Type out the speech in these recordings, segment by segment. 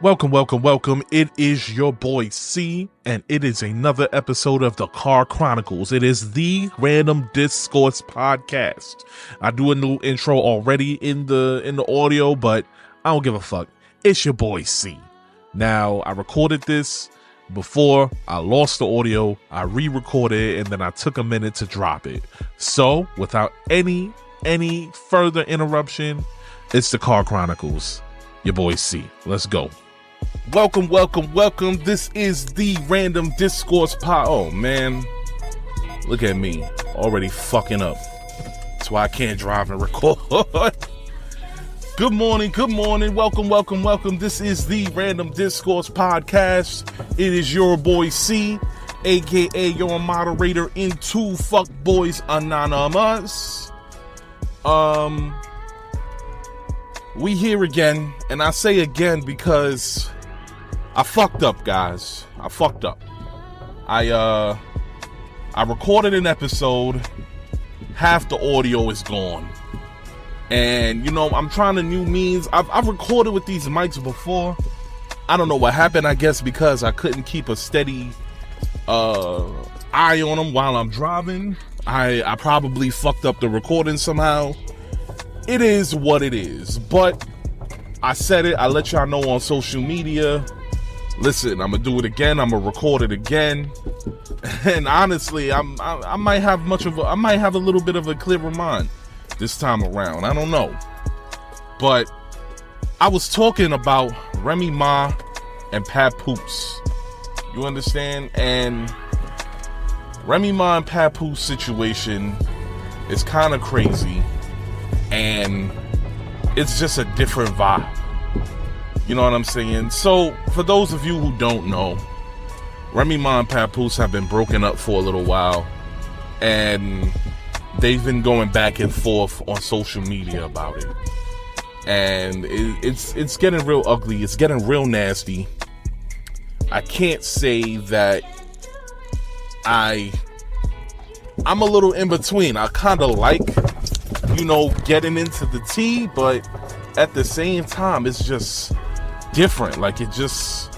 Welcome. It is your boy C, and it is another episode of the Car Chronicles. It is the Random Discourse podcast. I do a new intro already in the audio, but I don't give a fuck. It's your boy C. Now, I recorded this before I lost the audio. I re-recorded it, and then I took a minute to drop it. So, without any further interruption, it's the Car Chronicles. Your boy C. Let's go. Welcome. This is the Random Discourse pod. Oh man, look at me, already fucking up. That's why I can't drive and record. Good morning. Welcome. This is the Random Discourse podcast. It is your boy C, aka your moderator into Fuckboys Anonymous. We here again, and I say again because I fucked up, guys. I fucked up. I recorded an episode, half the audio is gone. And, I'm trying to new means. I've recorded with these mics before. I don't know what happened, I guess because I couldn't keep a steady eye on them while I'm driving. I probably fucked up the recording somehow. It is what it is, but I said it. I let y'all know on social media. Listen, I'm gonna do it again. I'm gonna record it again, and honestly, I might have a little bit of a clearer mind this time around. I don't know, but I was talking about Remy Ma and Papoose. You understand? And Remy Ma and Papoose situation is kind of crazy. And it's just a different vibe. You know what I'm saying? So, for those of you who don't know, Remy Ma and Papoose have been broken up for a little while. And they've been going back and forth on social media about it. And it's getting real ugly. It's getting real nasty. I can't say that I'm a little in between. I kind of like getting into the tea, but at the same time, it's just different. Like it just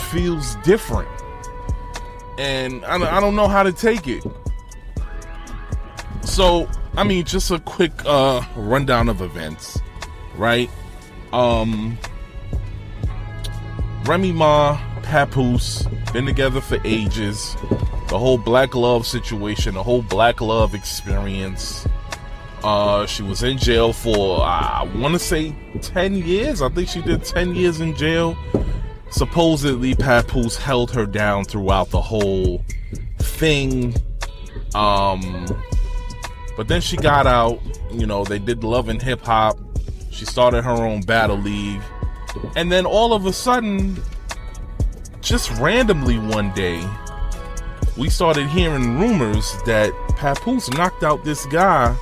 feels different, and I don't know how to take it. So, just a quick rundown of events, right? Remy Ma, Papoose, been together for ages. The whole black love situation, the whole black love experience. She was in jail for, I want to say 10 years. I think she did 10 years in jail. Supposedly, Papoose held her down throughout the whole thing. But then she got out. They did Love and Hip Hop. She started her own battle league. And then all of a sudden, just randomly one day, we started hearing rumors that Papoose knocked out this guy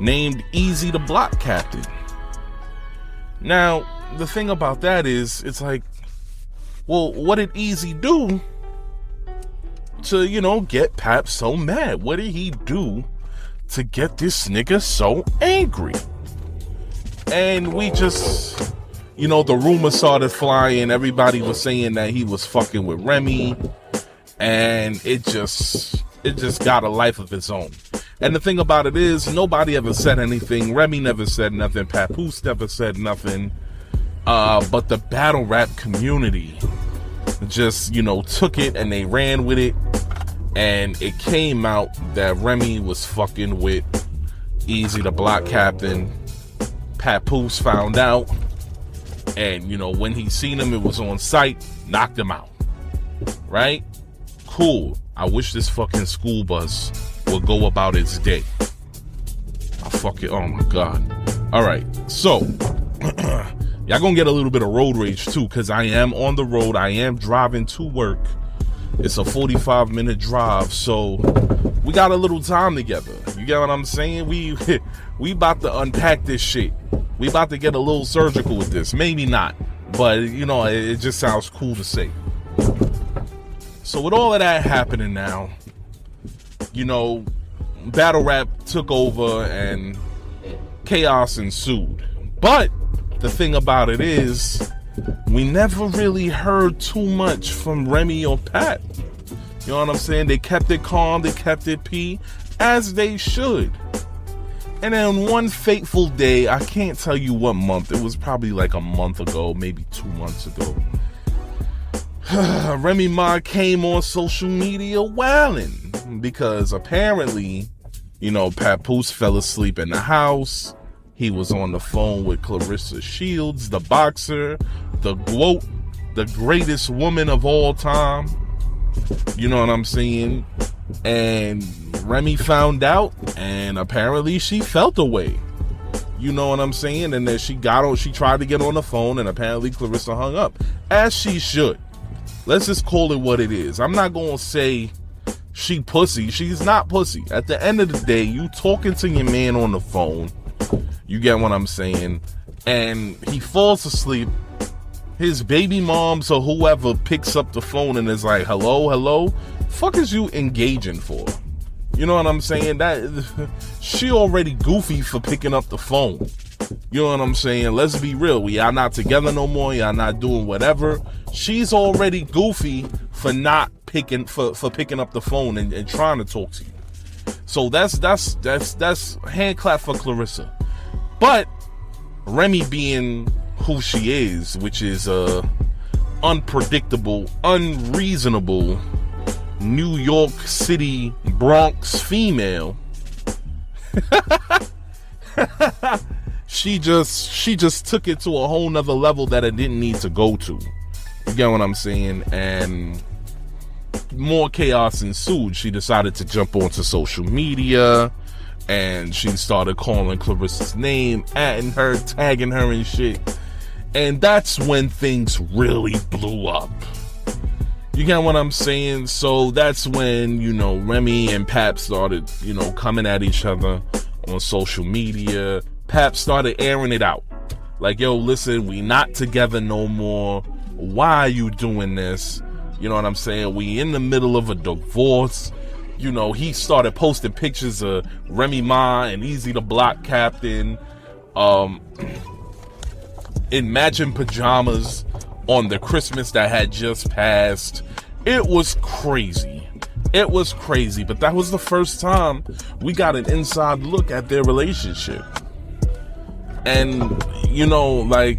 named Easy the Block Captain. Now, the thing about that is, it's like, well, what did Easy do to, get Pap so mad? What did he do to get this nigga so angry? And we just, the rumors started flying. Everybody was saying that he was fucking with Remy, and it just got a life of its own. And the thing about it is, nobody ever said anything. Remy never said nothing. Papoose never said nothing. But the battle rap community just, took it and they ran with it. And it came out that Remy was fucking with Easy the Block Captain. Papoose found out. And, when he seen him, it was on sight. Knocked him out. Right? Cool. I wish this fucking school bus would go about its day. Oh my god. Alright, so y'all gonna get a little bit of road rage too, because I am on the road. I am driving to work. It's a 45-minute drive, so we got a little time together. You get what I'm saying? We about to unpack this shit. We about to get a little surgical with this. Maybe not, but it just sounds cool to say. So with all of that happening now, battle rap took over and chaos ensued. But the thing about it is, we never really heard too much from Remy or Pat. You know what I'm saying? They kept it calm, they kept it P, as they should. And then one fateful day, I can't tell you what month, it was probably like a month ago, maybe 2 months ago. Remy Ma came on social media wailing because apparently, you know, Papoose fell asleep in the house. He was on the phone with Clarissa Shields, the boxer, the GOAT, the greatest woman of all time. You know what I'm saying? And Remy found out, and apparently she felt away. You know what I'm saying? And then she tried to get on the phone, and apparently Clarissa hung up, as she should. Let's just call it what it is. I'm not gonna say she pussy. She's not pussy. At the end of the day, you talking to your man on the phone. You get what I'm saying? And he falls asleep. His baby moms or whoever picks up the phone and is like, hello? Fuck is you engaging for? You know what I'm saying? That she already goofy for picking up the phone. You know what I'm saying? Let's be real. Y'all not together no more. Y'all not doing whatever. She's already goofy for not picking up the phone and trying to talk to you. So that's hand clap for Clarissa. But Remy being who she is, which is unpredictable, unreasonable New York City Bronx female, she just took it to a whole nother level that it didn't need to go to. You get what I'm saying? And more chaos ensued. She decided to jump onto social media, and she started calling Clarissa's name, atting her, tagging her and shit. And that's when things really blew up. You get what I'm saying? So that's when, you know, Remy and Pap started, you know, coming at each other on social media. Pap started airing it out. Like, yo, listen, we not together no more. Why are you doing this? You know what I'm saying? We in the middle of a divorce. You know, he started posting pictures of Remy Ma and Easy the Block Captain in matching pajamas on the Christmas that had just passed. It was crazy. It was crazy, but that was the first time we got an inside look at their relationship. And, you know, like,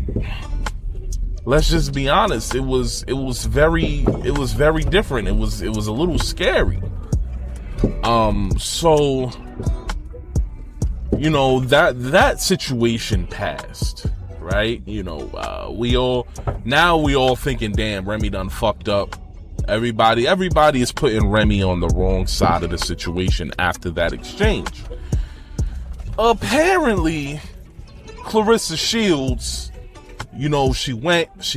let's just be honest, it was very different. It was a little scary. So, you know, that situation passed, right? You know, we all thinking, damn, Remy done fucked up. Everybody is putting Remy on the wrong side of the situation after that exchange. Apparently, Clarissa Shields, you know, she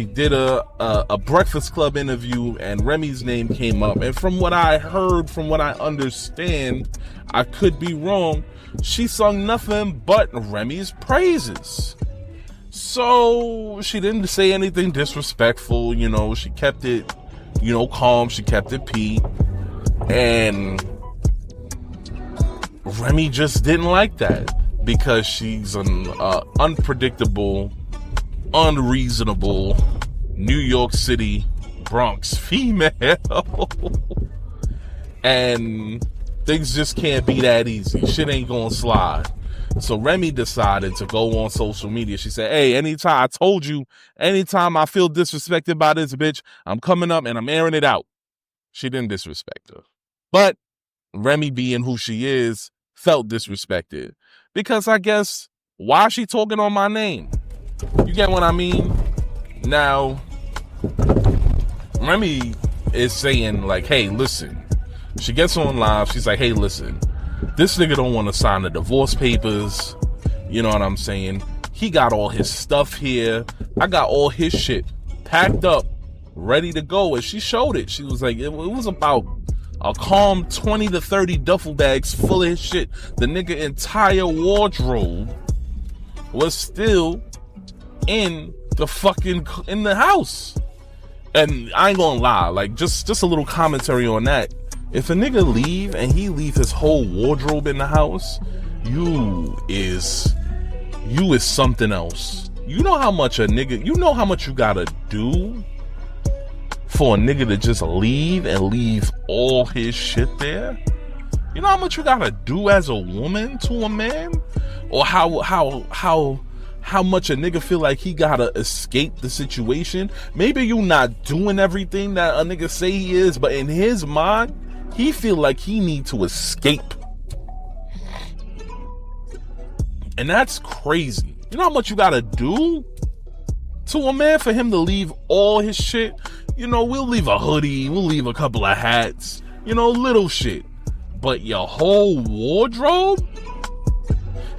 did a Breakfast Club interview, and Remy's name came up. And from what I heard, from what I understand, I could be wrong, she sung nothing but Remy's praises. So she didn't say anything disrespectful, you know, she kept it, you know, calm, she kept it P. And Remy just didn't like that because she's an unpredictable, unreasonable New York City Bronx female. And things just can't be that easy. Shit ain't gonna slide. So Remy decided to go on social media. She said, hey, anytime I feel disrespected by this bitch, I'm coming up and I'm airing it out. She didn't disrespect her. But Remy, being who she is, felt disrespected. Because I guess, why is she talking on my name? You get what I mean? Now, Remy is saying, like, hey, listen. She gets on live. She's like, hey, listen. This nigga don't want to sign the divorce papers. You know what I'm saying? He got all his stuff here. I got all his shit packed up, ready to go. And she showed it. She was like, it was about a calm 20 to 30 duffel bags full of his shit. The nigga entire wardrobe was still in the house. And I ain't gonna lie, like, just a little commentary on that. If a nigga leave and he leave his whole wardrobe in the house, you is something else. You know how much you gotta do for a nigga to just leave and leave all his shit there? You know how much you gotta do as a woman to a man? Or how much a nigga feel like he gotta escape the situation? Maybe you not doing everything that a nigga say he is, but in his mind, he feel like he need to escape. And that's crazy. You know how much you gotta do to a man for him to leave all his shit? You know, we'll leave a hoodie, we'll leave a couple of hats, you know, little shit. But your whole wardrobe?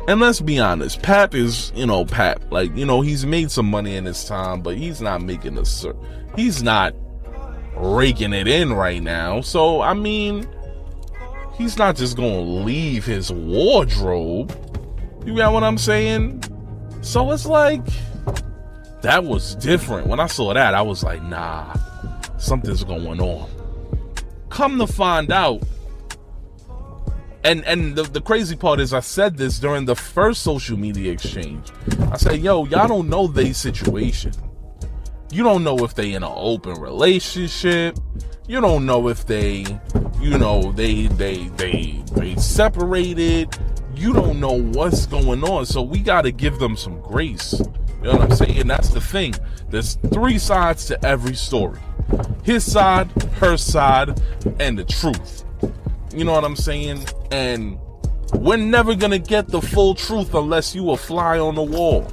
And let's be honest, Pap is, Pap. Like, he's made some money in his time, but he's not making he's not raking it in right now. So, I mean, he's not just gonna leave his wardrobe. You got what I'm saying? So it's like, that was different. When I saw that, I was like, nah, something's going on. Come to find out, and the crazy part is, I said this during the first social media exchange. I said, yo, y'all don't know their situation. You don't know if they in an open relationship. You don't know if they separated. You don't know what's going on. So we got to give them some grace. You know what I'm saying? And that's the thing. There's 3 sides to every story. His side, her side, and the truth. You know what I'm saying? And we're never going to get the full truth unless you a fly on the wall.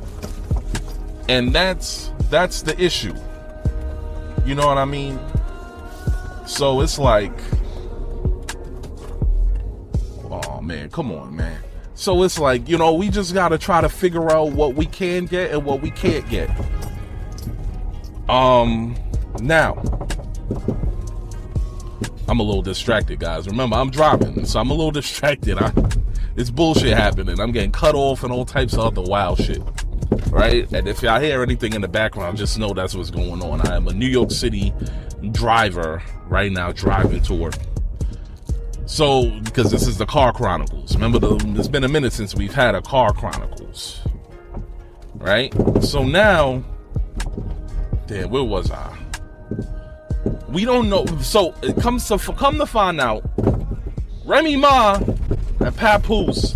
And that's the issue. You know what I mean? So it's like, oh man, come on, man. So it's like, we just got to try to figure out what we can get and what we can't get. Now, I'm a little distracted, guys. Remember, I'm driving, so I'm a little distracted. It's bullshit happening. I'm getting cut off and all types of other wild shit, right? And if y'all hear anything in the background, just know that's what's going on. I am a New York City driver right now, driving to work. So, because this is the Car Chronicles. Remember, it's been a minute since we've had a Car Chronicles, right? So now, damn, where was I? We don't know. So it come to find out, Remy Ma and Papoose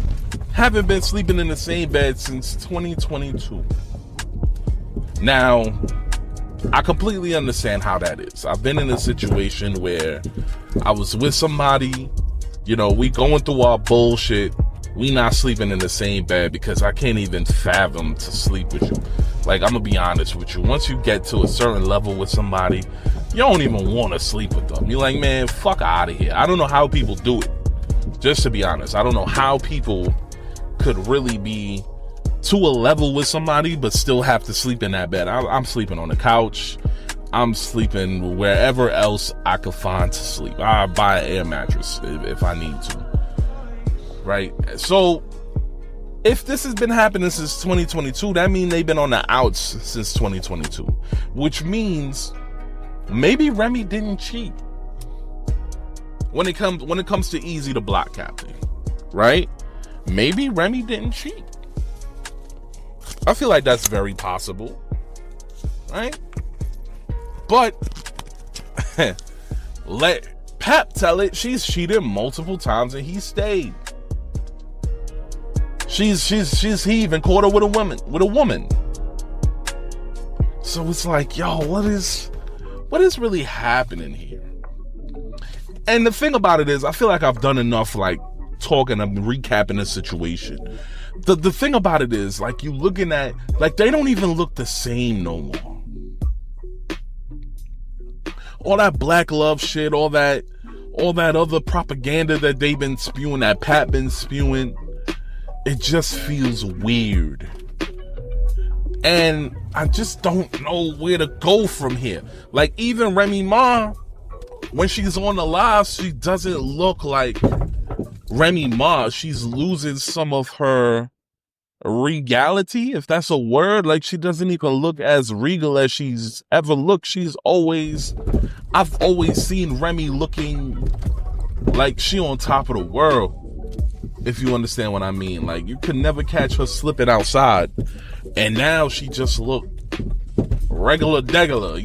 haven't been sleeping in the same bed since 2022. Now, I completely understand how that is. I've been in a situation where I was with somebody, we going through our bullshit. We not sleeping in the same bed because I can't even fathom to sleep with you. Like, I'm gonna be honest with you. Once you get to a certain level with somebody, you don't even want to sleep with them. You're like, man, fuck out of here. I don't know how people do it. Just to be honest, I don't know how people could really be to a level with somebody but still have to sleep in that bed. I'm sleeping on the couch. I'm sleeping wherever else I could find to sleep. I buy an air mattress if I need to. Right? So, if this has been happening since 2022, that means they've been on the outs since 2022. Which means maybe Remy didn't cheat. When it comes to easy to block Captain, right? Maybe Remy didn't cheat. I feel like that's very possible, right? But let Pep tell it. She's cheated multiple times and he stayed. He even caught her with a woman. So it's like, yo, what is really happening here? And the thing about it is, I feel like I've done enough, like, talking and recapping the situation. The thing about it is, like, you looking at, like, they don't even look the same no more. All that black love shit, all that other propaganda that they've been spewing, that Pat been spewing, it just feels weird. And I just don't know where to go from here. Like, even Remy Ma, when she's on the live, she doesn't look like Remy Ma. She's losing some of her regality, if that's a word. Like, she doesn't even look as regal as she's ever looked. I've always seen Remy looking like she on top of the world. if you understand what I mean. Like, you could never catch her slipping outside, and now she just look regular degular.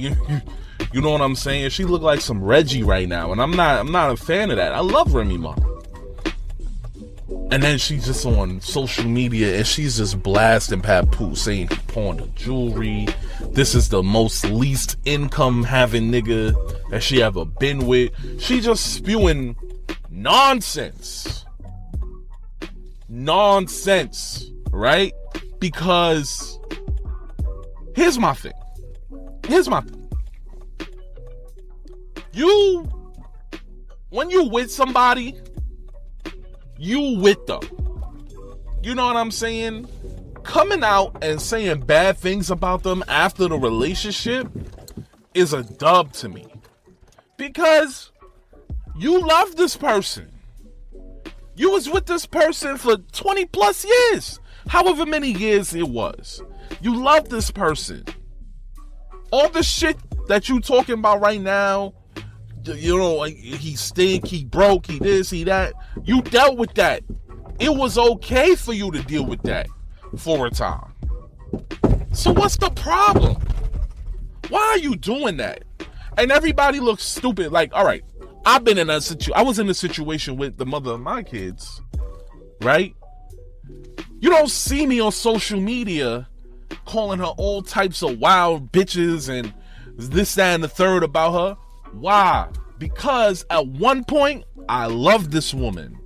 You know what I'm saying? She look like some Reggie right now, and I'm not a fan of that. I love Remy Ma. And then she's just on social media and she's just blasting Papoose, saying he pawned her jewelry. This is the most least income having nigga that she ever been with. She just spewing nonsense. Nonsense, right? Because here's my thing. When you with somebody, you with them. You know what I'm saying? Coming out and saying bad things about them after the relationship is a dub to me. Because you love this person. You was with this person for 20 plus years. However many years it was. You love this person. All the shit that you talking about right now, you know, like he stink, he broke, he this, he that. You dealt with that. It was okay for you to deal with that for a time. So what's the problem? Why are you doing that? And everybody looks stupid. Like, all right, I was in a situation with the mother of my kids, right? You don't see me on social media calling her all types of wild bitches and this, that, and the third about her. Why? Because at one point, I loved this woman.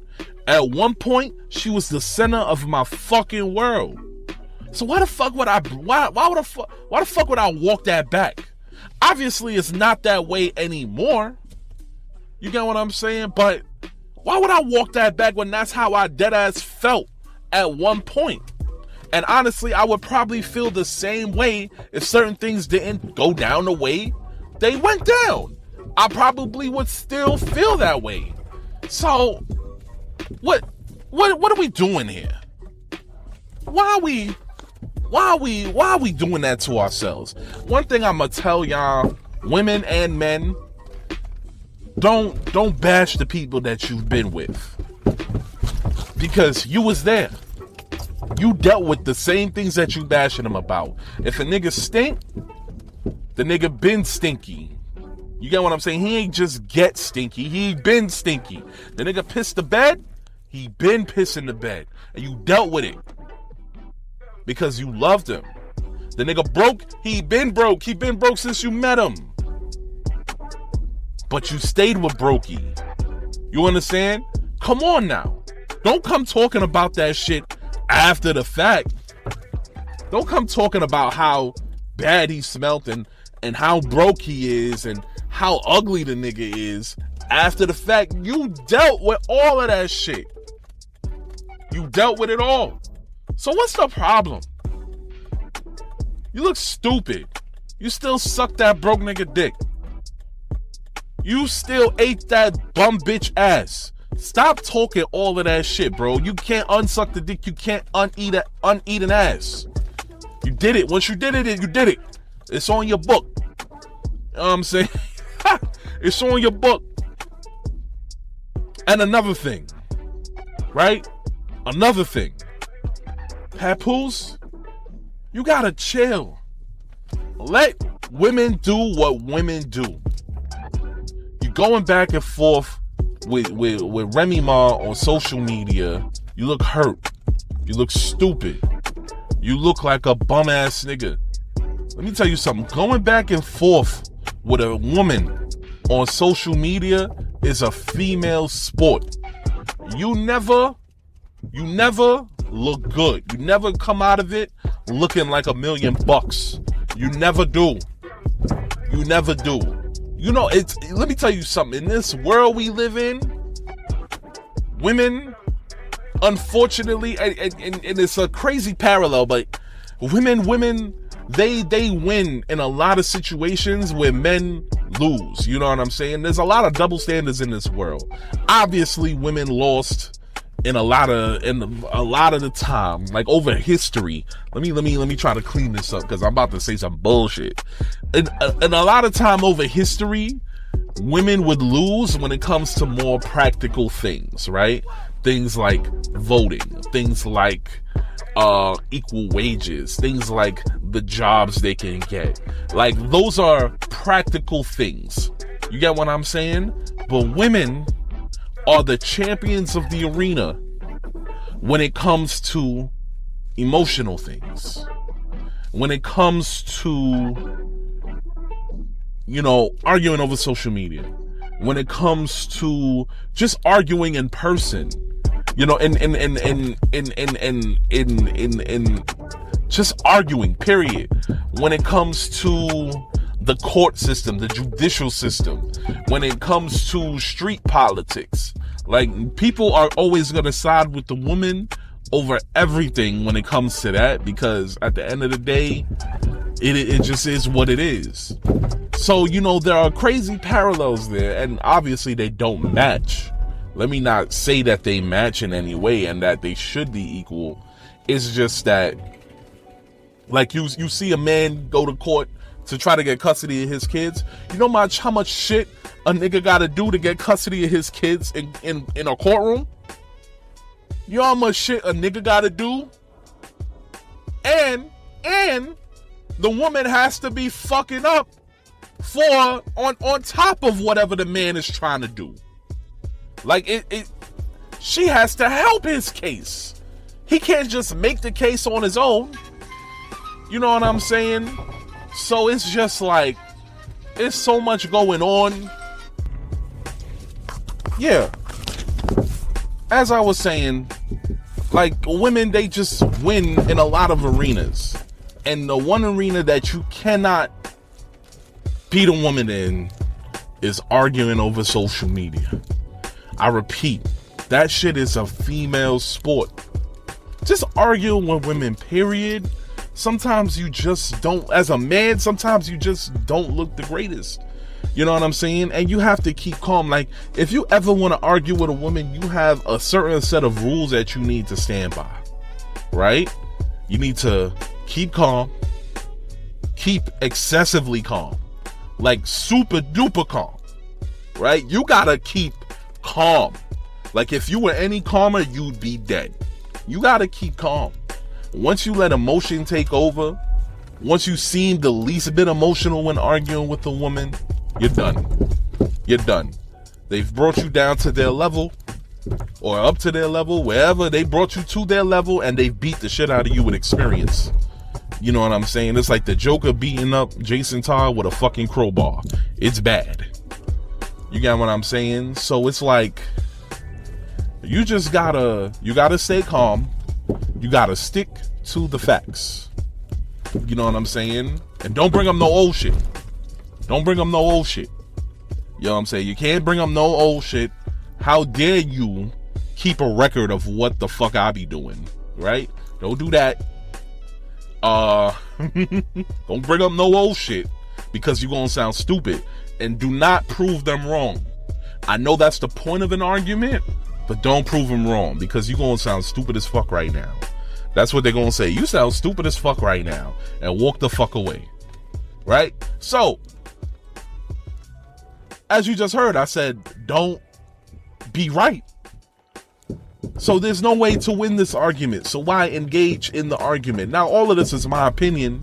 At one point, she was the center of my fucking world. So why the fuck would I walk that back? Obviously, it's not that way anymore. You get what I'm saying? But why would I walk that back when that's how I deadass felt at one point? And honestly, I would probably feel the same way if certain things didn't go down the way they went down. I probably would still feel that way. So, what are we doing here? Why are we doing that to ourselves? One thing I'm gonna tell y'all, women and men, don't bash the people that you've been with, because you was there. You dealt with the same things that you bashing them about. If a nigga stink, the nigga been stinky. You get what I'm saying? He ain't just get stinky. He been stinky. The nigga pissed the bed. He been pissing the bed. And you dealt with it. Because you loved him. The nigga broke. He been broke. He been broke since you met him. But you stayed with Brokey. You understand? Come on now. Don't come talking about that shit after the fact. Don't come talking about how bad he smelt and how broke he is and how ugly the nigga is after the fact. You dealt with all of that shit. You dealt with it all. So what's the problem? You look stupid. You still suck that broke nigga dick. You still ate that bum bitch ass. Stop talking all of that shit, bro. You can't unsuck the dick. You can't uneat an ass. You did it. Once you did it, you did it. It's on your book. You know what I'm saying? It's on your book. And another thing, right? Another thing. Papoose, you gotta chill. Let women do what women do. You going back and forth with Remy Ma on social media. You look hurt. You look stupid. You look like a bum ass nigga. Let me tell you something. Going back and forth with a woman on social media is a female sport. You never look good. You never come out of it looking like $1,000,000. You never do. You never do. You know, let me tell you something. In this world we live in, women, unfortunately, and it's a crazy parallel, but women, they win in a lot of situations where men lose. You know what I'm saying? There's a lot of double standards in this world. Obviously, women lost in a lot of the time, like over history. Let me try to clean this up because I'm about to say some bullshit. And a lot of time over history, women would lose when it comes to more practical things, right? Things like voting, things like equal wages, things like the jobs they can get. Like, those are practical things. You get what I'm saying? But women are the champions of the arena when it comes to emotional things. When it comes to, arguing over social media. When it comes to just arguing in person. Just arguing, period. When it comes to the court system, the judicial system, when it comes to street politics, like, people are always going to side with the woman over everything when it comes to that, because at the end of the day, it just is what it is. So, there are crazy parallels there, and obviously they don't match. Let me not say that they match in any way and that they should be equal. It's just that, like, you see a man go to court to try to get custody of his kids. You know how much shit a nigga gotta do to get custody of his kids in a courtroom? You know how much shit a nigga gotta do? And the woman has to be fucking up on top of whatever the man is trying to do. Like, she has to help his case. He can't just make the case on his own. You know what I'm saying? So it's just like, it's so much going on. Yeah. As I was saying, like, women, they just win in a lot of arenas. And the one arena that you cannot beat a woman in is arguing over social media. I repeat, that shit is a female sport. Just arguing with women, period. Sometimes you just don't, as a man, sometimes you just don't look the greatest. You know what I'm saying? And you have to keep calm. Like, if you ever want to argue with a woman, you have a certain set of rules that you need to stand by, right? You need to keep calm, keep excessively calm, like super duper calm, right? You gotta keep calm. Like, if you were any calmer, you'd be dead. You gotta keep calm. Once you let emotion take over, once you seem the least bit emotional when arguing with a woman, you're done. You're done. They've brought you down to their level, or up to their level, wherever they brought you to their level, and they've beat the shit out of you with experience. You know what I'm saying? It's like the Joker beating up Jason Todd with a fucking crowbar. It's bad. You got what I'm saying? So it's like, you just gotta stay calm. You gotta stick to the facts. You know what I'm saying? And don't bring up no old shit. Don't bring up no old shit. You know what I'm saying? You can't bring up no old shit. How dare you keep a record of what the fuck I be doing, right? Don't do that. Don't bring up no old shit, because you're gonna sound stupid. And do not prove them wrong. I know that's the point of an argument, but don't prove them wrong, because you're gonna sound stupid as fuck right now. That's what they're gonna say. You sound stupid as fuck right now, and walk the fuck away. Right? So, as you just heard, I said, don't be right. So there's no way to win this argument. So why engage in the argument? Now, all of this is my opinion.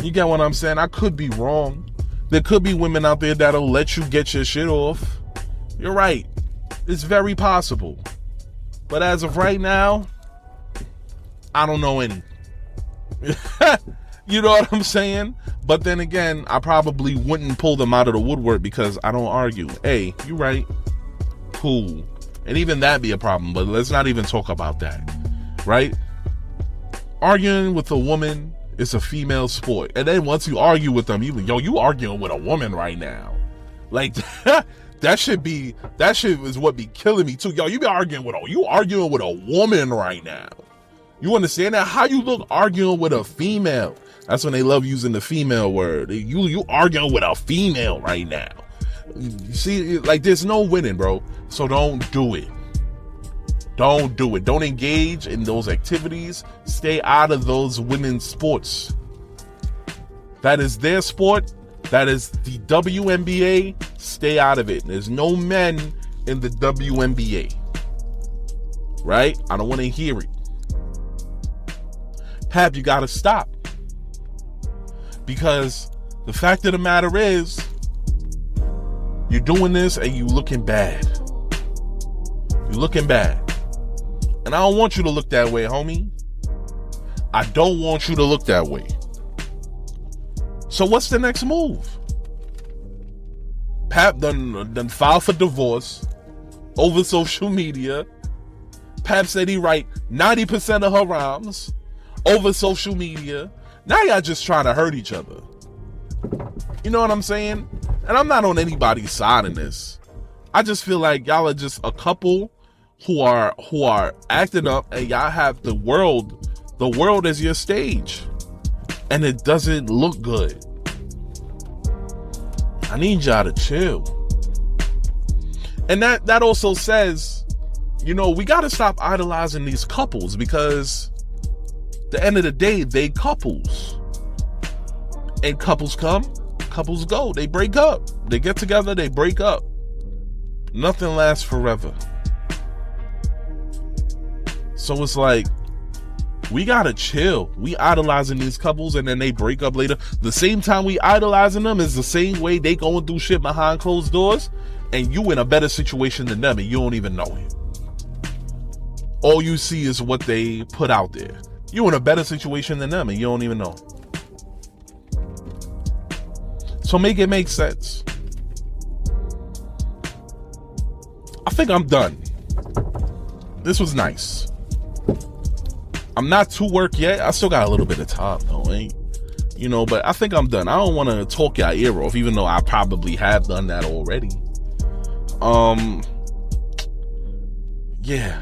You get what I'm saying? I could be wrong. There could be women out there that'll let you get your shit off. You're right. It's very possible. But as of right now, I don't know any. You know what I'm saying? But then again, I probably wouldn't pull them out of the woodwork because I don't argue. Hey, you right. Cool. And even that be a problem, but let's not even talk about that. Right? Arguing with a woman is a female sport. And then once you argue with them, you arguing with a woman right now. Like, that shit is what be killing me too. Yo, you arguing with a woman right now. You understand that? How you look arguing with a female? That's when they love using the female word. You arguing with a female right now. You see, like, there's no winning, bro. So don't do it. Don't do it. Don't engage in those activities. Stay out of those women's sports. That is their sport. That is the WNBA. Stay out of it. There's no men in the WNBA. right? I don't want to hear it. Pap, you got to stop. Because the fact of the matter is, you're doing this and you looking bad. You're looking bad. And I don't want you to look that way, homie. I don't want you to look that way. So what's the next move? Pap done filed for divorce over social media. Pap said he write 90% of her rhymes over social media. Now y'all just trying to hurt each other. You know what I'm saying? And I'm not on anybody's side in this. I just feel like y'all are just a couple who are acting up, and y'all have the world as your stage. And it doesn't look good. I need y'all to chill. And that also says, you know, we got to stop idolizing these couples, because at the end of the day, they couples. And couples come, couples go. They break up. They get together, they break up. Nothing lasts forever. So it's like, we gotta chill. We idolizing these couples and then they break up later. The same time we idolizing them is the same way they going through shit behind closed doors, and you in a better situation than them and you don't even know it. All you see is what they put out there. You in a better situation than them and you don't even know. So make it make sense. I think I'm done. This was nice. I'm not too work yet. I still got a little bit of time though, you know, but I think I'm done. I don't want to talk y'all ear off, even though I probably have done that already. Yeah.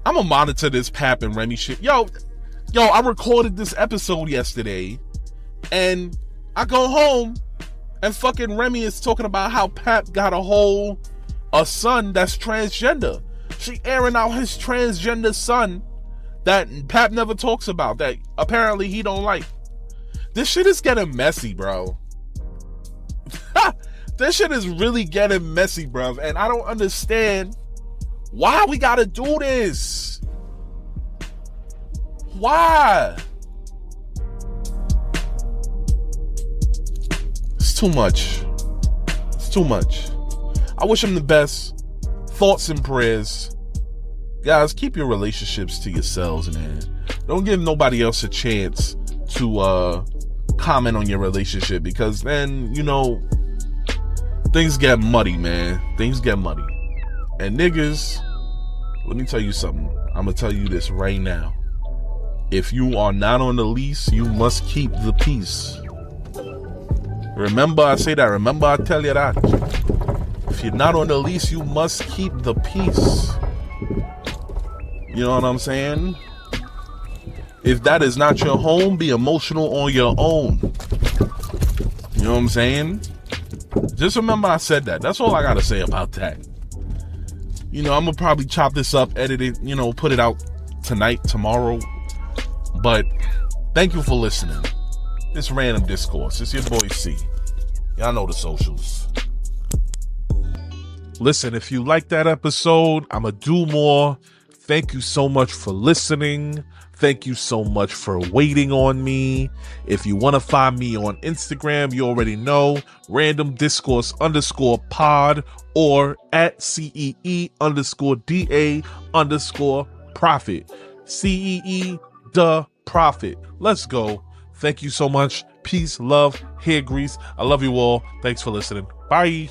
I'm gonna monitor this Pap and Remy shit. Yo, I recorded this episode yesterday, and I go home, and fucking Remy is talking about how Pap got a son that's transgender. She airing out his transgender son that Pap never talks about, that apparently he don't like. This shit is getting messy, bro. This shit is really getting messy, bro. And I don't understand why we gotta do this. Why? It's too much. It's too much. I wish him the best. Thoughts and prayers. Guys, keep your relationships to yourselves, man. Don't give nobody else a chance to comment on your relationship, because then, you know, things get muddy, man. Things get muddy. And niggas, let me tell you something. I'm gonna tell you this right now. If you are not on the lease, you must keep the peace. Remember I say that. Remember I tell you that. If you're not on the lease, you must keep the peace. You know what I'm saying? If that is not your home, be emotional on your own. You know what I'm saying? Just remember I said that. That's all I gotta say about that. You know, I'm gonna probably chop this up, edit it, you know, put it out tonight, tomorrow. But thank you for listening. This Random Discourse. It's your boy C. Y'all know the socials. Listen, if you like that episode, I'ma do more. Thank you so much for listening. Thank you so much for waiting on me. If you want to find me on Instagram, you already know, Random Discourse _pod or at CEE_DA_prophet. CEE the prophet. Let's go. Thank you so much. Peace, love, hair grease. I love you all. Thanks for listening. Bye.